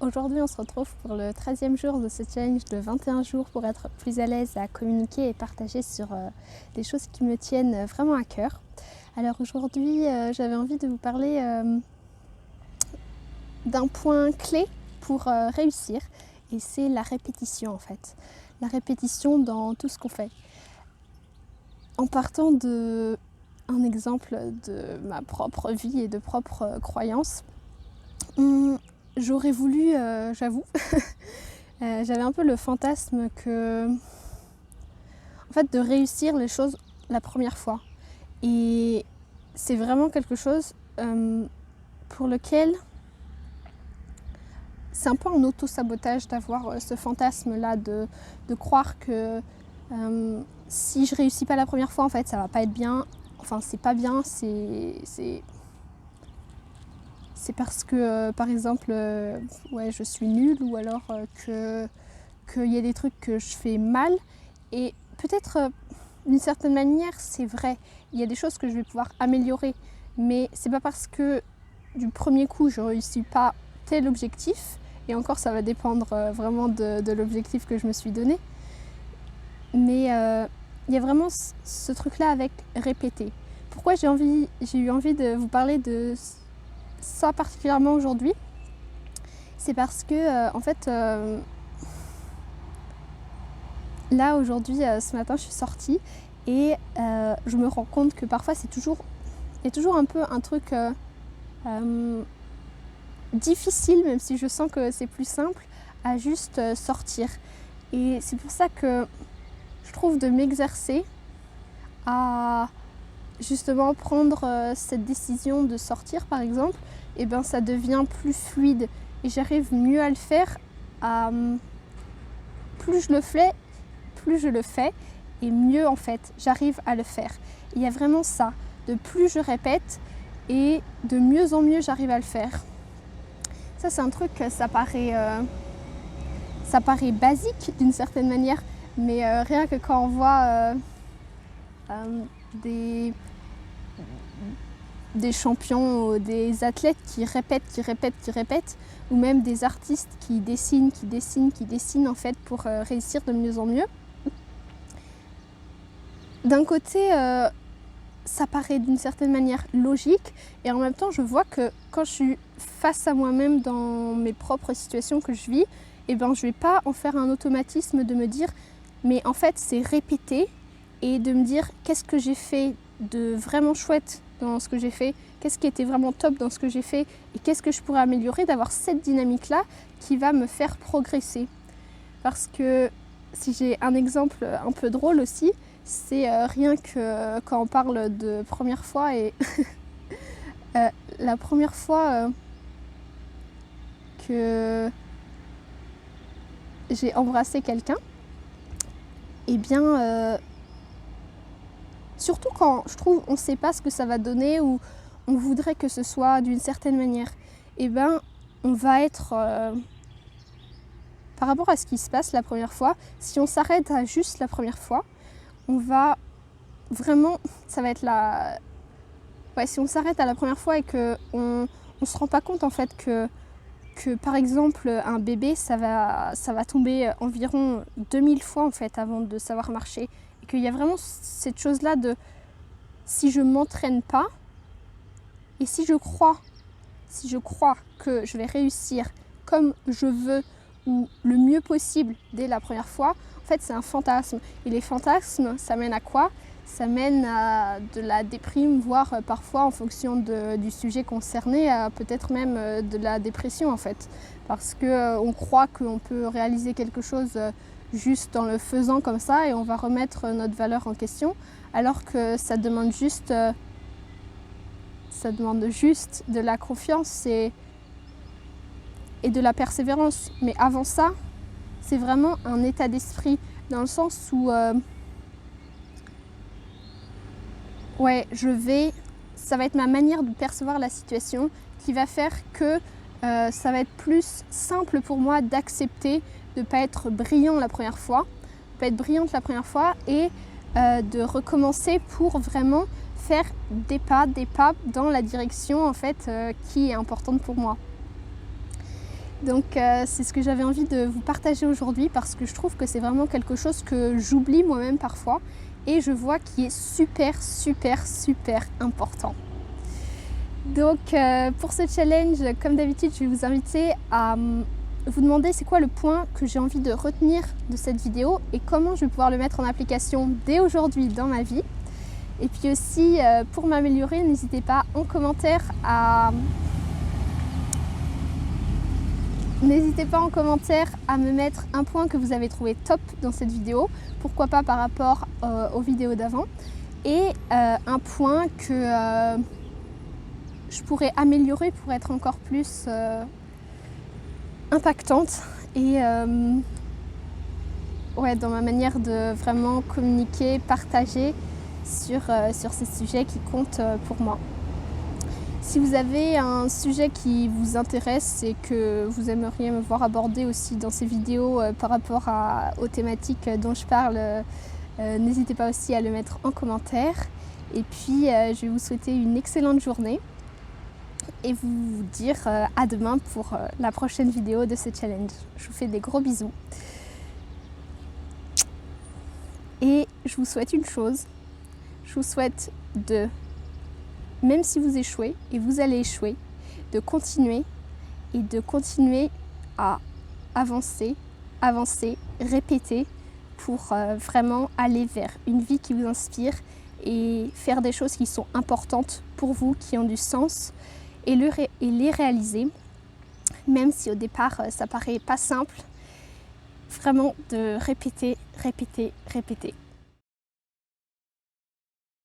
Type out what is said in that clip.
Aujourd'hui, on se retrouve pour le 13e jour de ce challenge de 21 jours pour être plus à l'aise à communiquer et partager sur des choses qui me tiennent vraiment à cœur. Alors aujourd'hui, j'avais envie de vous parler d'un point clé pour réussir, et c'est la répétition en fait. La répétition dans tout ce qu'on fait. En partant d'un exemple de ma propre vie et de propres croyances, j'aurais voulu, j'avoue, j'avais un peu le fantasme de réussir les choses la première fois. Et c'est vraiment quelque chose pour lequel c'est un peu un auto-sabotage d'avoir ce fantasme-là, de croire que si je réussis pas la première fois, en fait, ça va pas être bien. Enfin, c'est pas bien, c'est parce que, par exemple, je suis nulle, ou alors qu'il y a des trucs que je fais mal. Et peut-être, d'une certaine manière, c'est vrai. Il y a des choses que je vais pouvoir améliorer. Mais c'est pas parce que du premier coup, je réussis pas tel objectif. Et encore, ça va dépendre vraiment de l'objectif que je me suis donné. Mais il y a vraiment ce truc-là avec répéter. Pourquoi j'ai eu envie de vous parler de ça particulièrement aujourd'hui, c'est parce que là aujourd'hui, ce matin, je suis sortie et je me rends compte que parfois il y a toujours un peu un truc difficile, même si je sens que c'est plus simple, à juste sortir. Et c'est pour ça que je trouve de m'exercer à justement prendre cette décision de sortir, par exemple, et ben ça devient plus fluide et j'arrive mieux à le faire. Plus je le fais et mieux en fait j'arrive à le faire. Il y a vraiment ça, de plus je répète et de mieux en mieux j'arrive à le faire. Ça c'est un truc, ça paraît basique d'une certaine manière, mais rien que quand on voit des champions ou des athlètes qui répètent, ou même des artistes qui dessinent en fait pour réussir de mieux en mieux. D'un côté, ça paraît d'une certaine manière logique, et en même temps je vois que quand je suis face à moi-même dans mes propres situations que je vis, je vais pas en faire un automatisme de me dire mais en fait c'est répéter, et de me dire qu'est-ce que j'ai fait de vraiment chouette dans ce que j'ai fait, qu'est-ce qui était vraiment top dans ce que j'ai fait et qu'est-ce que je pourrais améliorer, d'avoir cette dynamique-là qui va me faire progresser. Parce que si j'ai un exemple un peu drôle aussi, c'est rien que quand on parle de première fois et la première fois que j'ai embrassé quelqu'un, surtout quand je trouve on ne sait pas ce que ça va donner ou on voudrait que ce soit d'une certaine manière, on va être par rapport à ce qui se passe la première fois, si on s'arrête à juste la première fois, on va vraiment, ça va être si on s'arrête à la première fois et qu'on ne se rend pas compte en fait que par exemple un bébé ça va tomber environ 2000 fois en fait avant de savoir marcher, et qu'il y a vraiment cette chose là de si je m'entraîne pas et si je crois que je vais réussir comme je veux ou le mieux possible dès la première fois, en fait c'est un fantasme, et les fantasmes ça mène à quoi? Ça mène à de la déprime, voire parfois en fonction du sujet concerné, à peut-être même de la dépression en fait. Parce qu'on croit qu'on peut réaliser quelque chose juste en le faisant comme ça, et on va remettre notre valeur en question, alors que ça demande juste de la confiance et de la persévérance. Mais avant ça, c'est vraiment un état d'esprit, dans le sens où ça va être ma manière de percevoir la situation qui va faire que ça va être plus simple pour moi d'accepter de ne pas être brillante la première fois et de recommencer pour vraiment faire des pas dans la direction en fait qui est importante pour moi. Donc c'est ce que j'avais envie de vous partager aujourd'hui parce que je trouve que c'est vraiment quelque chose que j'oublie moi-même parfois et je vois qui est super important. Donc pour ce challenge, comme d'habitude, je vais vous inviter à vous demander c'est quoi le point que j'ai envie de retenir de cette vidéo et comment je vais pouvoir le mettre en application dès aujourd'hui dans ma vie. Et puis aussi, pour m'améliorer, n'hésitez pas en commentaire à me mettre un point que vous avez trouvé top dans cette vidéo, pourquoi pas par rapport aux vidéos d'avant, et un point que je pourrais améliorer pour être encore plus impactante et dans ma manière de vraiment communiquer, partager sur ces sujets qui comptent pour moi. Si vous avez un sujet qui vous intéresse et que vous aimeriez me voir aborder aussi dans ces vidéos par rapport aux thématiques dont je parle, n'hésitez pas aussi à le mettre en commentaire. Et puis je vais vous souhaiter une excellente journée et vous dire à demain pour la prochaine vidéo de ce challenge. Je vous fais des gros bisous. Et je vous souhaite une chose, je vous souhaite même si vous échouez, et vous allez échouer, de continuer à avancer, répéter pour vraiment aller vers une vie qui vous inspire et faire des choses qui sont importantes pour vous, qui ont du sens et les réaliser, même si au départ ça paraît pas simple, vraiment de répéter.